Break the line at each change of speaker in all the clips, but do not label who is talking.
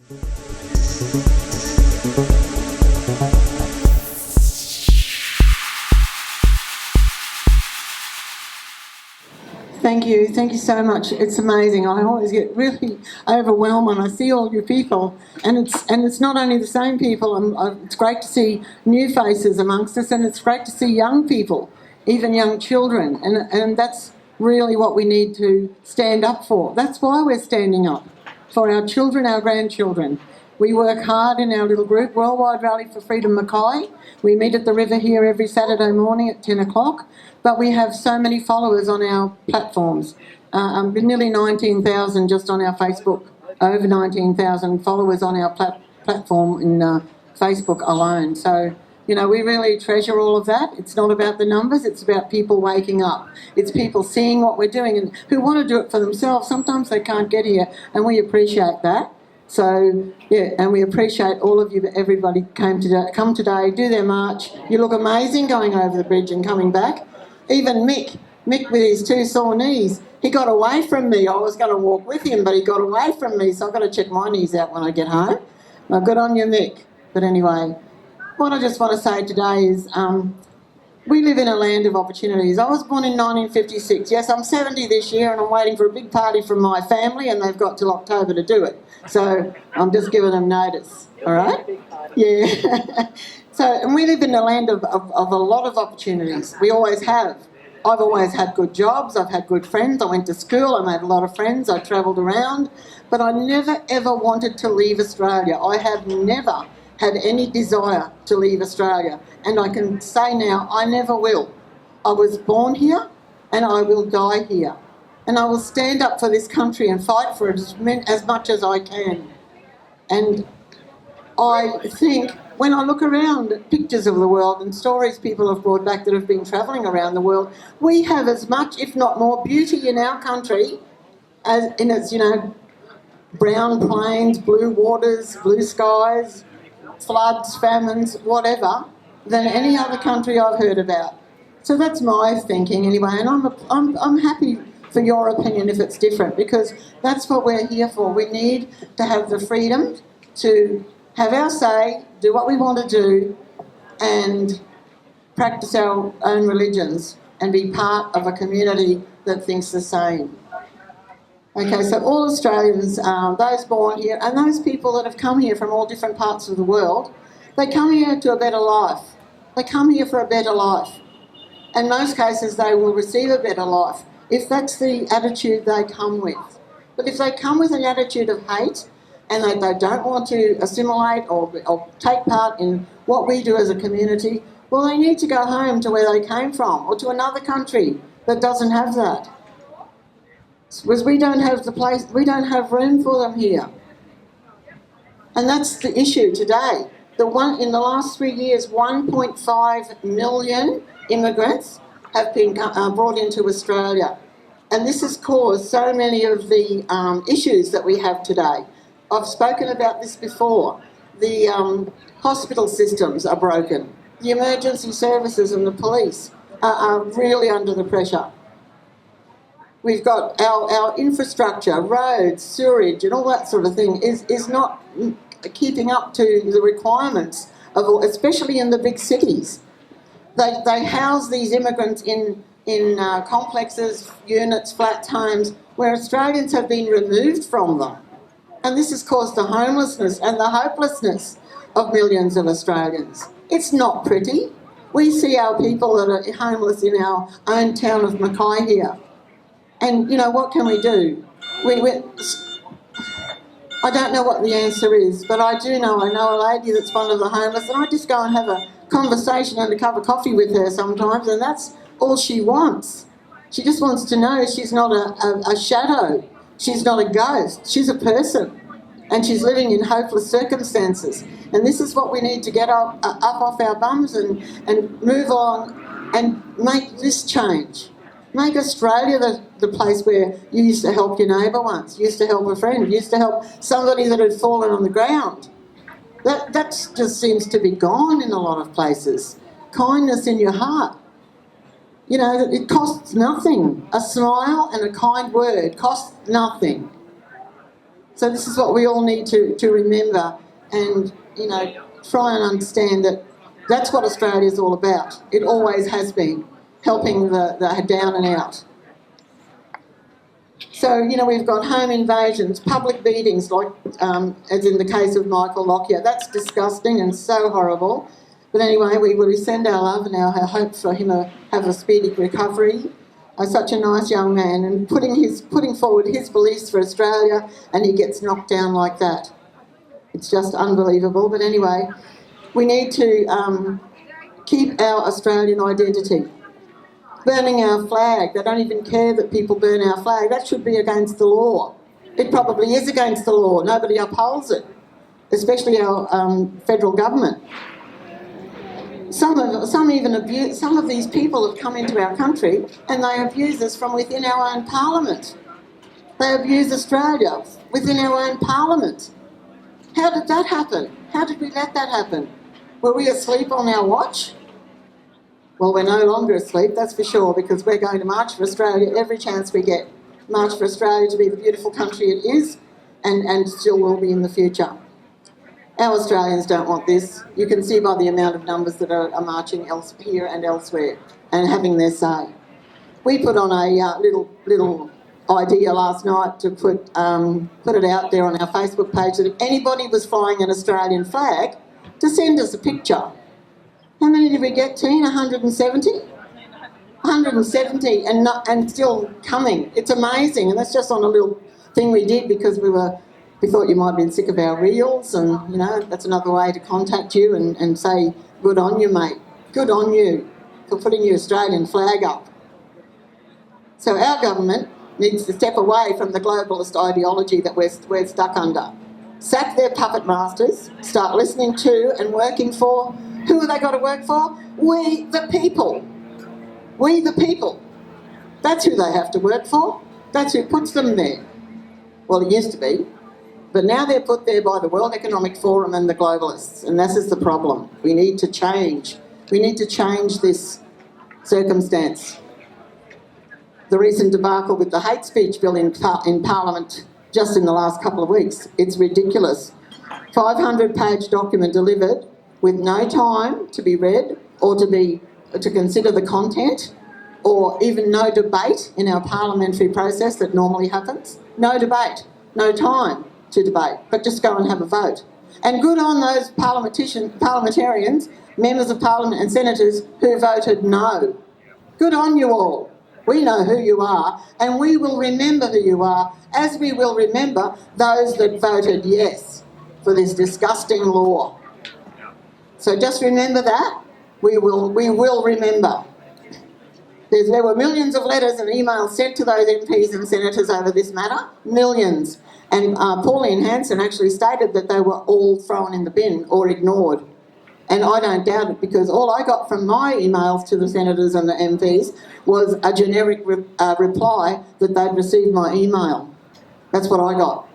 Thank you so much. It's amazing. I always get really overwhelmed when I see all you people, and it's not only the same people. It's great to see new faces amongst us, and it's great to see young people, even young children, and that's really what we need to stand up for. That's why we're standing up for our children, our grandchildren. We work hard in our little group, Worldwide Rally for Freedom Mackay. We meet at the river here every Saturday morning at 10 o'clock, but we have so many followers on our platforms. Nearly 19,000 just on our Facebook, over 19,000 followers on our platform in Facebook alone. So, you know, we really treasure all of that. It's not about the numbers, it's about people waking up. It's people seeing what we're doing and who want to do it for themselves. Sometimes they can't get here, and we appreciate that. So, yeah, and we appreciate all of you, everybody come today, do their march. You look amazing going over the bridge and coming back. Even Mick with his two sore knees, he got away from me. I was going to walk with him, but he got away from me, so I've got to check my knees out when I get home. Well, good on you, Mick. But anyway, what I just want to say today is we live in a land of opportunities. I was born in 1956. Yes, I'm 70 this year, and I'm waiting for a big party from my family, and they've got till October to do it. So I'm just giving them notice, all right? Yeah. And we live in a land of a lot of opportunities. We always have. I've always had good jobs. I've had good friends. I went to school. I made a lot of friends. I travelled around. But I never, ever wanted to leave Australia. I have never had any desire to leave Australia. And I can say now, I never will. I was born here and I will die here. And I will stand up for this country and fight for it as much as I can. And I think when I look around at pictures of the world and stories people have brought back that have been travelling around the world, we have as much, if not more, beauty in our country as in its, you know, brown plains, blue waters, blue skies, floods, famines, whatever, than any other country I've heard about. So that's my thinking anyway, and I'm happy for your opinion if it's different, because that's what we're here for. We need to have the freedom to have our say, do what we want to do, and practice our own religions and be part of a community that thinks the same. Okay, so all Australians, those born here, and those people that have come here from all different parts of the world, they come here to a better life. They come here for a better life. In most cases, they will receive a better life if that's the attitude they come with. But if they come with an attitude of hate and they don't want to assimilate or take part in what we do as a community, well, they need to go home to where they came from or to another country that doesn't have that. Because we don't have the place, we don't have room for them here. And that's the issue today. In the last 3 years, 1.5 million immigrants have been brought into Australia. And this has caused so many of the issues that we have today. I've spoken about this before. The hospital systems are broken. The emergency services and the police are really under the pressure. We've got our infrastructure, roads, sewerage and all that sort of thing is not keeping up to the requirements, especially in the big cities. They house these immigrants in complexes, units, flats, homes, where Australians have been removed from them. And this has caused the homelessness and the hopelessness of millions of Australians. It's not pretty. We see our people that are homeless in our own town of Mackay here. And, you know, what can we do? I don't know what the answer is, but I know a lady that's one of the homeless, and I just go and have a conversation and a cup of coffee with her sometimes, and that's all she wants. She just wants to know she's not a shadow. She's not a ghost. She's a person, and she's living in hopeless circumstances. And this is what we need to get up off our bums and move on and make this change. Make Australia the place where you used to help your neighbour once, you used to help a friend, you used to help somebody that had fallen on the ground. That just seems to be gone in a lot of places. Kindness in your heart. You know, it costs nothing. A smile and a kind word costs nothing. So this is what we all need to remember and, you know, try and understand that that's what Australia is all about. It always has been, helping the down and out. So, you know, we've got home invasions, public beatings, like as in the case of Michael Lockyer. That's disgusting and so horrible. But anyway, we send our love and our hope for him to have a speedy recovery. Such a nice young man, and putting forward his beliefs for Australia, and he gets knocked down like that. It's just unbelievable. But anyway, we need to keep our Australian identity. Burning our flag, they don't even care that people burn our flag. That should be against the law. It probably is against the law. Nobody upholds it, especially our federal government. Some of these people have come into our country and they abuse us from within our own parliament. They abuse Australia within our own parliament. How did that happen? How did we let that happen? Were we asleep on our watch? Well, we're no longer asleep, that's for sure, because we're going to march for Australia every chance we get. March for Australia to be the beautiful country it is and still will be in the future. Our Australians don't want this. You can see by the amount of numbers that are marching here and elsewhere and having their say. We put on a little idea last night to put it out there on our Facebook page that if anybody was flying an Australian flag, to send us a picture. How many did we get, Teen? 170? 170 and still coming. It's amazing, and that's just on a little thing we did because we thought you might have been sick of our reels, and you know, that's another way to contact you and say, good on you, mate. Good on you for putting your Australian flag up. So our government needs to step away from the globalist ideology that we're stuck under. Sack their puppet masters, start listening to and working for. Who have they got to work for? We the people. We the people. That's who they have to work for. That's who puts them there. Well, it used to be. But now they're put there by the World Economic Forum and the globalists, and this is the problem. We need to change. We need to change this circumstance. The recent debacle with the hate speech bill in Parliament just in the last couple of weeks, it's ridiculous. 500-page document delivered with no time to be read or to consider the content, or even no debate in our parliamentary process that normally happens. No debate, no time to debate, but just go and have a vote. And good on those parliamentarians, members of parliament and senators who voted no. Good on you all. We know who you are, and we will remember who you are, as we will remember those that voted yes for this disgusting law. So just remember that. We will remember. There were millions of letters and emails sent to those MPs and senators over this matter. Millions. And Pauline Hanson actually stated that they were all thrown in the bin or ignored. And I don't doubt it, because all I got from my emails to the senators and the MPs was a generic reply that they'd received my email. That's what I got,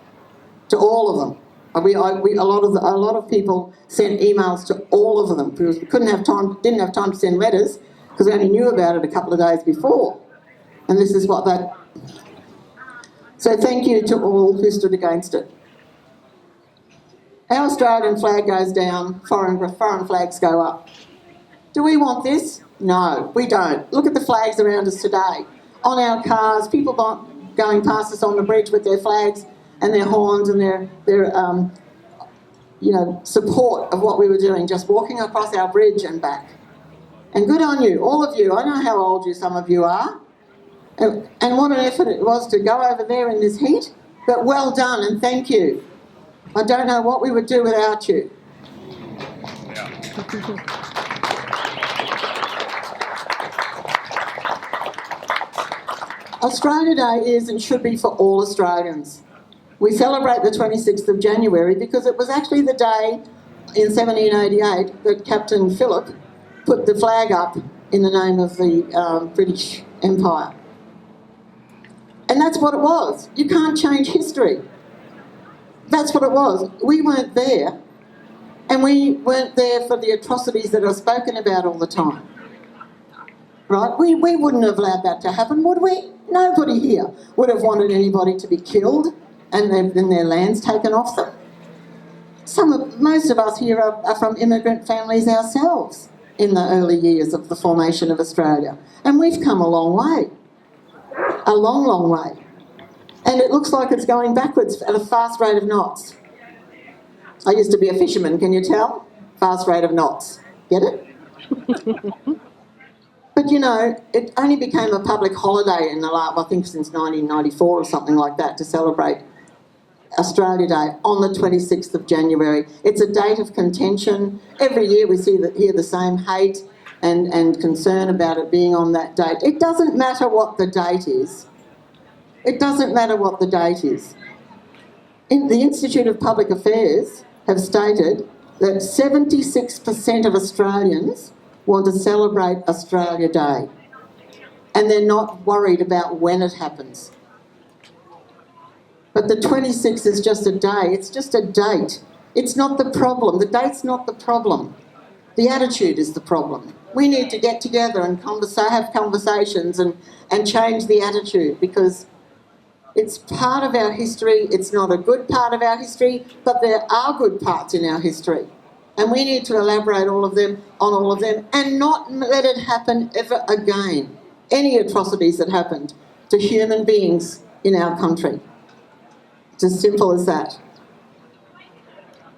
to all of them. A lot of people sent emails to all of them because we didn't have time to send letters because we only knew about it a couple of days before. And this is what that. So thank you to all who stood against it. Our Australian flag goes down, foreign flags go up. Do we want this? No, we don't. Look at the flags around us today. On our cars, people going past us on the bridge with their flags and their horns and their support of what we were doing, just walking across our bridge and back. And good on you, all of you. I know how old some of you are. And what an effort it was to go over there in this heat, but well done and thank you. I don't know what we would do without you. Australia Day is and should be for all Australians. We celebrate the 26th of January because it was actually the day in 1788 that Captain Phillip put the flag up in the name of the British Empire. And that's what it was. You can't change history. That's what it was. We weren't there, and we weren't there for the atrocities that are spoken about all the time. Right? We wouldn't have allowed that to happen, would we? Nobody here would have wanted anybody to be killed. and then their land's taken off them. Most of us here are from immigrant families ourselves in the early years of the formation of Australia. And we've come a long way. A long, long way. And it looks like it's going backwards at a fast rate of knots. I used to be a fisherman, can you tell? Fast rate of knots. Get it? But, you know, it only became a public holiday in the last, I think since 1994 or something like that, to celebrate Australia Day on the 26th of January. It's a date of contention. Every year we hear the same hate and concern about it being on that date. It doesn't matter what the date is. It doesn't matter what the date is. The Institute of Public Affairs have stated that 76% of Australians want to celebrate Australia Day, and they're not worried about when it happens. But the 26th is just a day, it's just a date. It's not the problem, the date's not the problem. The attitude is the problem. We need to get together and have conversations and change the attitude, because it's part of our history. It's not a good part of our history, but there are good parts in our history. And we need to elaborate on all of them, and not let it happen ever again. Any atrocities that happened to human beings in our country. It's as simple as that.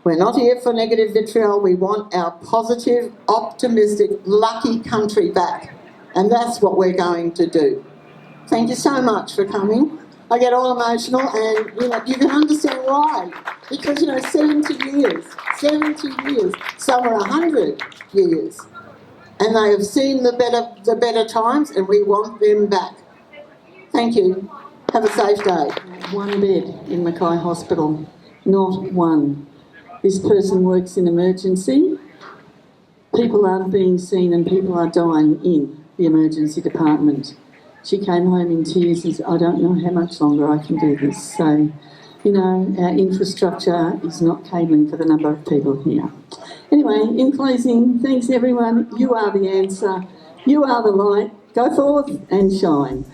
We're not here for negative vitriol. We want our positive, optimistic, lucky country back. And that's what we're going to do. Thank you so much for coming. I get all emotional, and you can understand why. Because 70 years, some are 100 years, and they have seen the better times, and we want them back. Thank you. Have a safe day.
One bed in Mackay Hospital, not one. This person works in emergency. People aren't being seen, and people are dying in the emergency department. She came home in tears and said, I don't know how much longer I can do this. So, our infrastructure is not catering for the number of people here. Anyway, in closing, thanks everyone. You are the answer. You are the light. Go forth and shine.